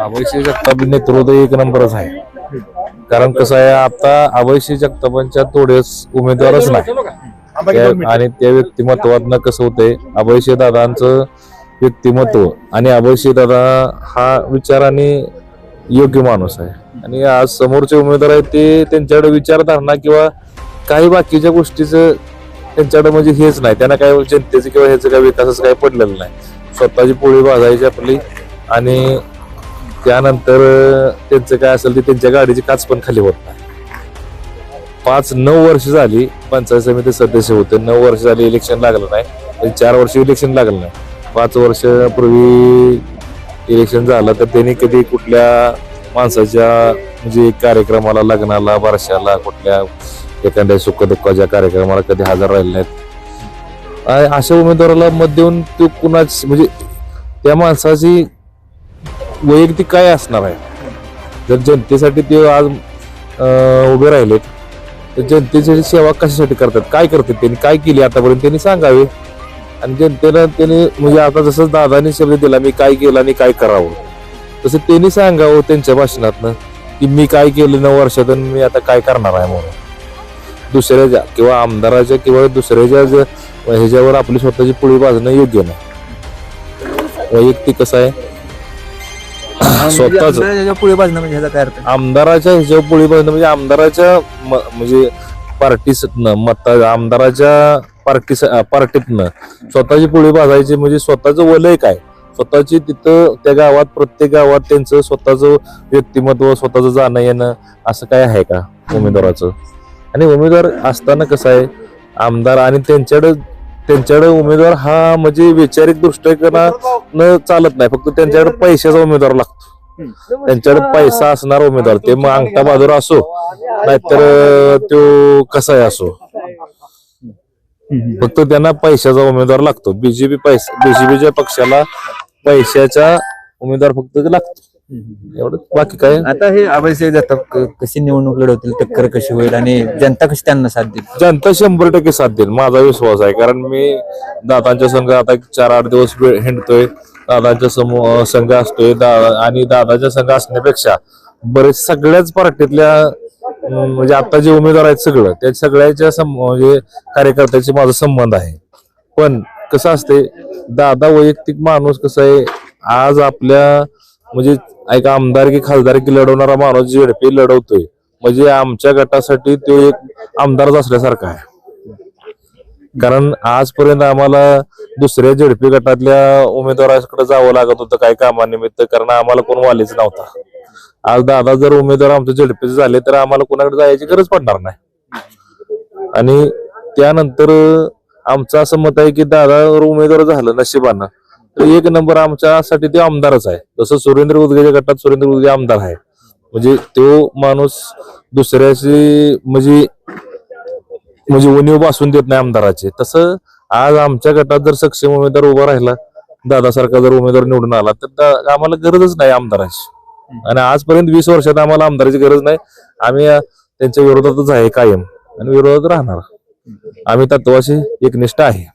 अभयसिंह जगताप नेतृत्व एक नंबरच आहे. कारण कसं आहे, आता अभयसिंह जगतापांच्या थोडेच उमेदवारच नाही आणि त्या व्यक्तिमत्वातनं कसं होतंय, अभयसिंह दादांचं व्यक्तिमत्व आणि अभयसिंह दादा हा विचाराने योग्य माणूस आहे. आणि आज समोरचे उमेदवार आहेत ते त्यांच्याकडे विचारधारणा किंवा काही बाकीच्या गोष्टीचं त्यांच्याकडे म्हणजे हेच नाही, त्यांना काय जनतेचं किंवा ह्याचं काय विकासाचं काही पडलेलं नाही. स्वतःची पोळी भाजायची आपली आणि त्यानंतर त्यांचं काय असेल ते त्यांच्या गाडीची काच पण खाली होत नाही. 5-9 वर्ष झाली पंचायत समिती सदस्य होते, 9 वर्ष झाली इलेक्शन लागलं नाही, 4 वर्ष इलेक्शन लागलं नाही. 5 वर्षापूर्वी इलेक्शन झालं तर त्यांनी कधी कुठल्या माणसाच्या म्हणजे कार्यक्रमाला, लग्नाला, बारशाला, कुठल्या एखाद्या सुखदुःखाच्या कार्यक्रमाला कधी हजर राहिले नाहीत. अशा उमेदवाराला मत देऊन तो कुणाच म्हणजे त्या माणसाची वैयक्तिक काय असणार आहे. जर जनतेसाठी ते आज उभे राहिलेत तर जनतेची सेवा कशासाठी करतात, काय करतात, त्यांनी काय केली आतापर्यंत त्यांनी सांगावे. आणि जनतेला त्यांनी म्हणजे आता जसं दादानी शब्द दिला मी काय केलं आणि काय करावं, तसं त्यांनी सांगावं त्यांच्या भाषणातनं की मी काय केलं 9 वर्षात आणि मी आता काय करणार आहे म्हणून. दुसऱ्याच्या किंवा आमदाराच्या किंवा दुसऱ्याच्या ह्याच्यावर आपली स्वतःची पोळी भाजणं योग्य नाही. वैयक्तिक कसं आहे, स्वतःच पुढे बाजणं म्हणजे ह्याचा काय अर्थ? आमदाराच्या ह्याच्यावर पोळी भाजणं म्हणजे आमदाराच्या म्हणजे पार्टीतनं आमदाराच्या पार्टीतनं स्वतःची पोळी भाजायची म्हणजे स्वतःचं वलय काय, स्वतःची तिथं त्या गावात प्रत्येक गावात त्यांचं स्वतःचं व्यक्तिमत्व स्वतःचं जाणं येणं असं काय आहे का उमेदवाराचं. आणि उमेदवार असताना कसं आहे, आमदार आणि त्यांच्याकडे उमेदवार हा म्हणजे वैचारिक दृष्टिकोनानं चालत नाही, फक्त त्यांच्याकडे पैशाचा उमेदवार लागतो. त्यांच्याकडे पैसा असणारा उमेदवार, ते मग अंगठा बहादूर असो नाहीतर तो कसाही असो, फक्त त्यांना पैशाचा उमेदवार लागतो. बीजेपीच्या पक्षाला पैशाचा उमेदवार फक्त लागतो, एवढं. बाकी काय आता हे अभयसिंह जगताप कशी निवडणूक लढवतील, टक्कर कशी होईल आणि जनता कशी त्यांना साथ देईल? जनता 100% साथ देईल, माझा विश्वास आहे. कारण मी दादांच्या संघ आता 4-8 दिवस हिंडतोय, दादांच्या संघ असतोय आणि दादाच्या संघ असण्यापेक्षा बरेच सगळ्याच पार्टीतल्या म्हणजे आता जे उमेदवार आहेत सगळं त्या सगळ्याच्या म्हणजे कार्यकर्त्याचे माझा संबंध आहे. पण कसं असते, दादा वैयक्तिक माणूस कसं आहे, आज आपल्या म्हणजे एक आमदारकी खासदारकी लढवणारा माणूस झेडपी लढवतोय म्हणजे आमच्या गटासाठी तो एक आमदारच असल्यासारखा आहे. कारण आजपर्यंत आम्हाला दुसऱ्या झेडपी गटातल्या उमेदवाराकडे जावं लागत होतं काही कामानिमित्त, कारण आम्हाला कोण वालीच नव्हता. आज दादा जर उमेदवार आमच्या झेडपीचे झाले तर आम्हाला कोणाकडे जायची गरज पडणार नाही. आणि त्यानंतर आमचं असं मत आहे की दादा उमेदवार झालं नशिबानं तर 1 नंबर आमच्यासाठी ते आमदारच आहे. जसं सुरेंद्र उदगेच्या गटात सुरेंद्र उदगे आमदार आहे, म्हणजे तो माणूस दुसऱ्याची म्हणजे उणीव भासून देत नाही आमदाराचे. तसं आज आमच्या गटात जर सक्षम उमेदवार उभा राहिला, दादासारखा जर उमेदवार निवडून आला तर आम्हाला गरजच नाही आमदाराची. आणि आजपर्यंत 20 वर्षात आम्हाला आमदाराची गरज नाही. आम्ही त्यांच्या विरोधातच आहे कायम आणि विरोधात राहणार. आम्ही तत्वाशी एकनिष्ठ आहे.